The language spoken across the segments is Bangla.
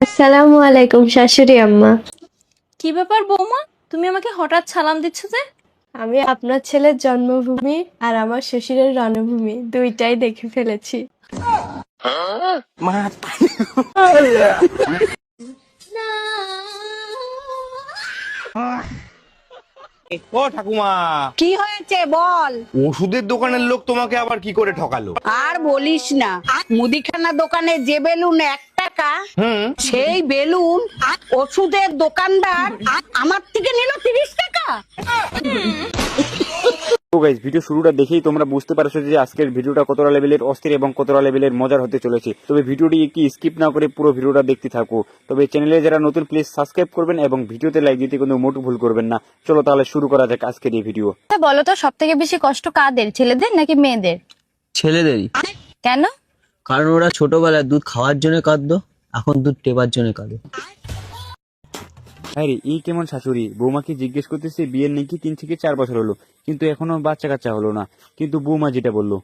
আসসালামু আলাইকুম শাশুড়ি আম্মা। কি ব্যাপার বৌমা, তুমি আমাকে হঠাৎ সালাম দিচ্ছ যে? আমি আপনার ছেলের জন্মভূমি আর আমার শ্বশুরের রণভূমি দুইটাই দেখে ফেলেছি। ও ঠাকুমা, কি হয়েছে বল। ওষুধের দোকানের লোক তোমাকে আবার কি করে ঠকালো? আর বলিস না, মুদিখানা দোকানে যে বেলুন 1 টাকা, সেই বেলুন ওষুধের দোকানদার আমার থেকে নিল 30 টাকা। তো গাইস, ভিডিও শুরুটা দেখেই তোমরা বুঝতে পারছো যে আজকের ভিডিওটা কতটা লেভেলের অস্থির এবং কতটা লেভেলের মজার হতে চলেছে। তবে ভিডিওটি একটি স্কিপ না করে পুরো ভিডিওটা দেখতে থাকো। তবে চ্যানেলে যারা নতুন প্লিজ সাবস্ক্রাইব করবেন এবং ভিডিওতে লাইক দিতে কোনো মোটেও ভুল করবেন না। চলো তাহলে শুরু করা যাক আজকের এই ভিডিও। বলো তো, সব থেকে বেশি কষ্ট কাদের, ছেলেদের নাকি মেয়েদের? ছেলেদেরই। কেন? কারণ ওরা ছোটবেলায় দুধ খাওয়ার জন্য কাঁদতো, এখন দুধ টেবার জন্য কাঁদে। হ্যাঁ রে, এই কেমন শাশুড়ি? বৌমাকে জিজ্ঞেস করতেছে বিয়ের নাকি 3 থেকে 4 বছর হলো, কিন্তু এখনো বাচ্চা কাচ্চা হলো না। কিন্তু বৌমা যেটা বললো।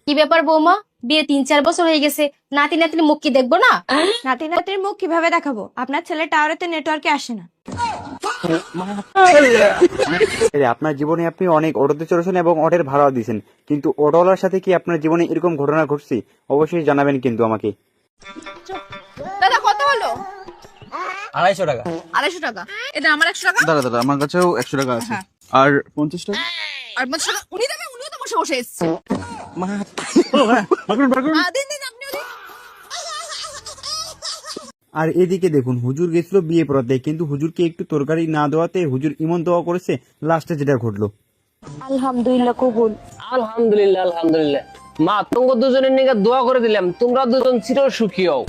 কি ব্যাপার বৌমা, বিয়ে 3-4 বছর হয়ে গেছে, নাতি নাতির মুখ কি দেখবো না? নাতি নাতির মুখ কিভাবে দেখাবো? আপনার ছেলে টাওয়ারেতে নেটওয়ার্কে আসে না। আপনার জীবনে আপনি অনেক অটোতে চড়েছেন এবং অটোর ভাড়া দিয়েছেন, কিন্তু অটোওয়ালার সাথে কি আপনার জীবনে এরকম ঘটনা ঘটছে? অবশ্যই জানাবেন কিন্তু আমাকে। দাদা কত হলো? 250 টাকা। 250 টাকা। এটা আমার 100 টাকা। দাদা দাদা আমার কাছেও 100 টাকা আছে। আর 50 টাকা। আর 50 টাকা উনি দেবে, উনিও তো বসে বসে এসেছে। দিন দিন, আপনিও দিন। আর এদিকে দেখুন, হুজুর গেছিল বিয়ে পড়াতে, কিন্তু হুজুরকে একটু তরকারি না দেওয়াতে হুজুর ইমন দোয়া করেছে। লাস্টে যেটা ঘটলো, আলহামদুলিল্লাহ কবুল। আলহামদুলিল্লাহ আলহামদুলিল্লাহ। মা তোমাকে দুজনের নিকে দোয়া করে দিলাম, তোমরা দুজন চির সুখী হও।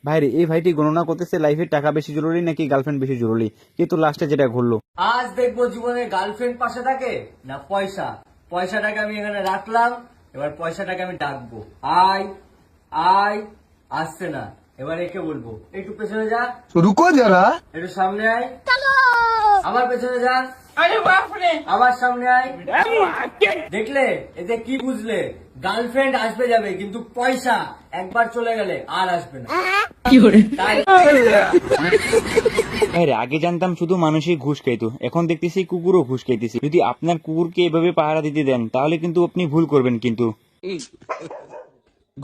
ভাইরে এই ভাইটি গণনা করতেছে লাইফে টাকা বেশি জরুরি নাকি গার্লফ্রেন্ড বেশি জরুরি, কিন্তু লাস্টে যেটা ঘটলো। আজ দেখবো জীবনে গার্লফ্রেন্ড পাশে থাকে না পয়সা। পয়সাটাকে আমি এখানে রাখলাম, এবার পয়সাটাকে আমি ডাকবো। আয় আয়, আসছে না। এবার একে বলবো একটু পেছনে যা, রুকো যারা। একটু সামনে আয়, আমার পেছনে যা, আমার সামনে আয়। দেখলে এতে কি বুঝলে? গার্লফ্রেন্ড আসবে যাবে, কিন্তু পয়সা একবার চলে গেলে আর আসবে না। তাই হ্যাঁ রে, আগে জানতাম শুধু মানুষই ঘুষ খাইতো, এখন দেখতেছি কুকুরও ঘুষ খাইতেছে। যদি আপনার কুকুরকে এভাবে পাহারা দিতে দেন তাহলে কিন্তু আপনি ভুল করবেন কিন্তু।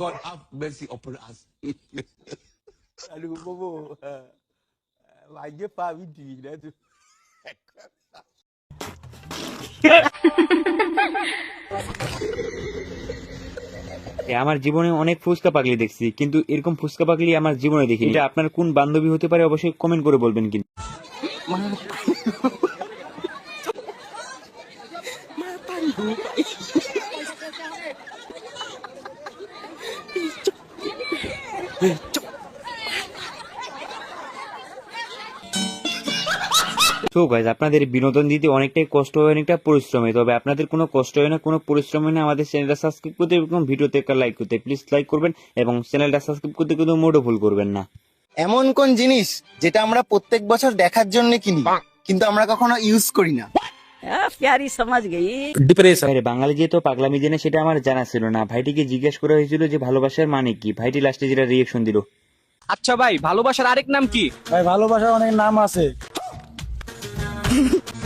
God have mercy upon us. Aduh, bobo. Wajib Pak Widi dah tu. আমার জীবনে অনেক ফুচকা পাগলি দেখছি, কিন্তু এরকম ফুচকা পাগলি আমার জীবনে দেখি। এটা আপনার কোন বান্ধবী হতে পারে অবশ্যই কমেন্ট করে বলবেন কিন্তু। তো গাইজ, আপনাদের বিনোদন দিতে অনেকটাই কষ্ট হয়, অনেকটা পরিশ্রমী। তবে আপনাদের কোনো কষ্ট হয় না, কোনো পরিশ্রম হয় না আমাদের চ্যানেলটা সাবস্ক্রাইব করতে এবং ভিডিওতে একটা লাইক করতে। প্লিজ লাইক করবেন এবং চ্যানেলটা সাবস্ক্রাইব করতে কিন্তু মোটেও ভুল করবেন না। এমন কোন জিনিস যেটা আমরা প্রত্যেক বছর দেখার জন্য কিনি, কিন্তু আমরা কখনো ইউজ করি না? প্যারি সমাজ গেই। ভাইরে, বাঙালি যেহেতু পাগলামি জেনে সেটা আমার জানা ছিল না। ভাইটিকে জিজ্ঞেস করা হয়েছিল যে ভালোবাসার মানে কি। ভাইটি লাস্টে যেটা রিয়েকশন দিল। আচ্ছা ভাই, ভালোবাসার আরেক নাম কি? ভাই ভালোবাসার অনেক নাম আছে।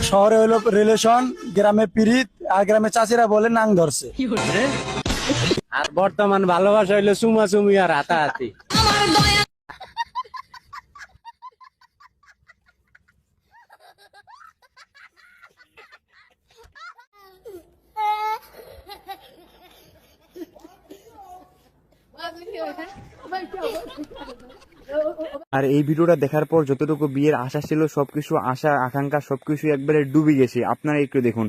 শহরে হলো রিলেশন, গ্রামে পিরিত, আর গ্রামে চাচিরা বলে নাং ধরছে। আর বর্তমান ভালোবাসা হইলো চুমাচুমি আর হাতাহাতি। আর এই ভিডিওটা দেখার পর যতটুকু বিয়ের আশা ছিল, সবকিছু আশা আকাঙ্ক্ষা সবকিছু একবারে ডুবে গেছে। আপনারা একটু দেখুন।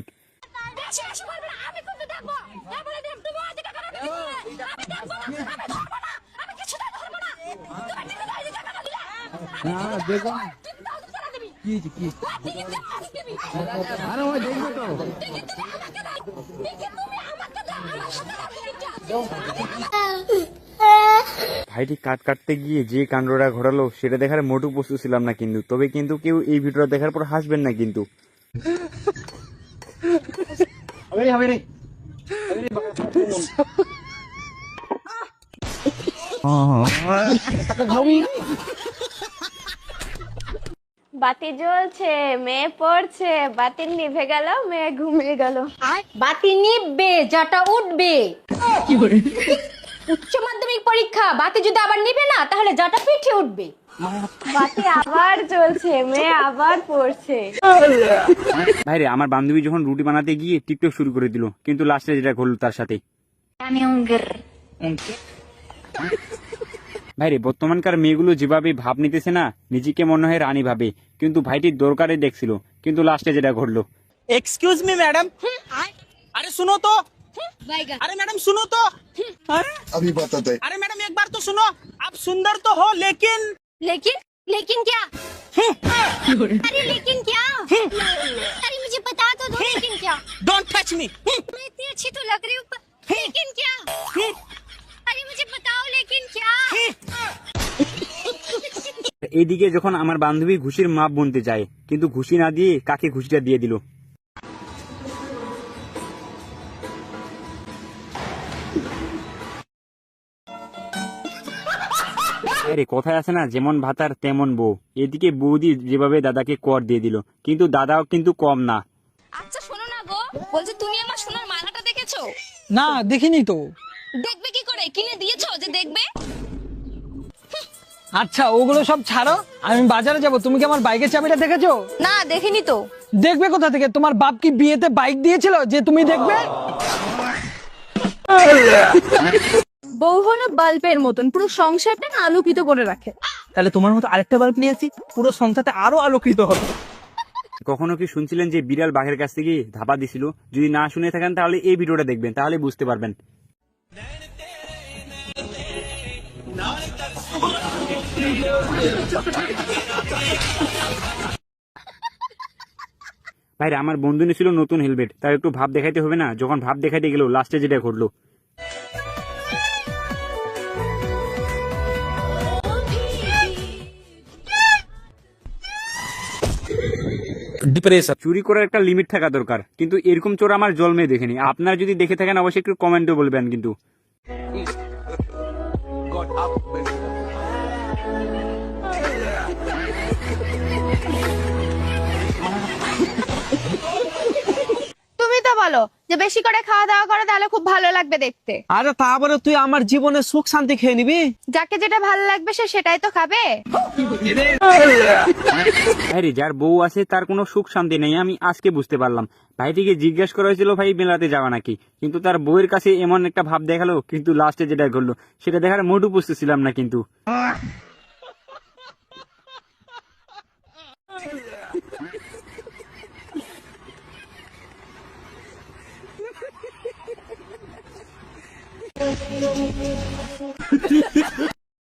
ভাইটি কাট কাটতে গিয়ে যে কাণ্ডটা ঘটালো সেটা দেখার মোটেও প্রস্তুত ছিলাম না কিন্তু। তবে কিন্তু কেউ এই ভিডিওটা দেখার পর হাসবেন না কিন্তু। বাতি জ্বলছে, মেয়ে পড়ছে, বাতি নিভে গেল, মেয়ে ঘুমিয়ে গেল। বাতি নিববে, যাটা উঠবে। উচ্চ মাধ্যমিক পরীক্ষা, বাতি যদি আবার নিবে না তাহলে যাটা পিঠে উঠবে। বাতি আবার জ্বলছে, মেয়ে আবার পড়ছে। ভাইরে আমার বান্ধবী যখন রুটি বানাতে গিয়ে টিকটক শুরু করে দিল, কিন্তু লাস্টে যেটা ঘটলো তার সাথে। ভাইরে বর্তমানকার মেয়েগুলো যেভাবে ভাব নিতেছে না, নিজেকে মনে হয় রানী ভাবে, কিন্তু ভাইটির দরকারে দেখছিল, কিন্তু লাস্টে যেটা ঘটলো। एक्सक्यूज मी मैडम, अरे सुनो तो, अरे मैडम सुनो तो, अभी बताते अरे मैडम एक बार तो सुनो, आप सुंदर तो हो लेकिन लेकिन क्या? अरे लेकिन क्या? अरे मुझे बता तो दो, लेकिन क्या? Don't touch me. मैं इतनी अच्छी तो लग रही हूँ, लेकिन क्या? अरे मुझे बताओ, लेकिन क्या? এইদিকে যখন আমার বান্ধবী ঘুষির মাপ গুনতে যায়, কিন্তু ঘুষি না দিয়ে কাকে ঘুষিটা দিয়ে দিল। আরে কথায় আছে না, যেমন ভাতার তেমন বউ। এদিকে বৌদি যেভাবে দাদাকে কর দিয়ে দিল, কিন্তু দাদাও কিন্তু কম না। আচ্ছা শোনো না গো, বলছি তুমি আমার সোনার মালাটা দেখেছো? না দেখিনি তো। দেখবে কি করে, কিনে দিয়েছো যে দেখবে? আচ্ছা ওগুলো সব ছাড়ো, আমি বাজারে যাব, তুমি কি আমার বাইকের চাবিটা দেখেছো? না দেখিনি তো। দেখবে কোথা থেকে, তোমার বাপ কি বিয়েতে বাইক দিয়েছিল যে তুমি দেখবে? বউ হলো বাল্বের মতন, পুরো সংসারটা না আলোকিত করে রাখে। তাহলে তোমার মতো আরেকটা বাল্ব নিয়ে আসি, পুরো সংসারটা আরো আলোকিত হবে। কখনো কি শুনছিলেন যে বিড়াল বাঘের কাছ থেকে ধাপা দিছিল? যদি না শুনে থাকেন তাহলে এই ভিডিওটা দেখবেন, তাহলে বুঝতে পারবেন। ভাইরা আমার বন্ধু নিয়েছিল নতুন হেলমেট, তার একটু ভাব দেখাইতে হবে না? যখন ভাব দেখাইতে গেল, লাস্টে যেটা ঘটলো। চুরি করার একটা লিমিট থাকা দরকার, কিন্তু এরকম চোর আমার জন্মে দেখিনি। আপনারা যদি দেখে থাকেন অবশ্যই একটু কমেন্টে বলবেন। কিন্তু তুমি তো বলো যে বেশি করে খাওয়া দাওয়া করে, তাহলে খুব ভালো লাগবে দেখতে। আরে তারপরে তুই আমার জীবনে সুখ শান্তি খেয়ে নিবি। যাকে যেটা ভালো লাগবে সে সেটাই তো খাবে। আরে যার বউ আছে তার কোনো সুখ শান্তি নেই, আমি আজকে বুঝতে পারলাম। ভাইটিকে জিজ্ঞেস করা হয়েছিল ভাই মেলাতে যাওয়া নাকি, কিন্তু তার বউয়ের কাছে এমন একটা ভাব দেখালো, কিন্তু লাস্টে যেটা ঘটলো সেটা দেখার মোটু বুঝতেছিলাম না। কিন্তু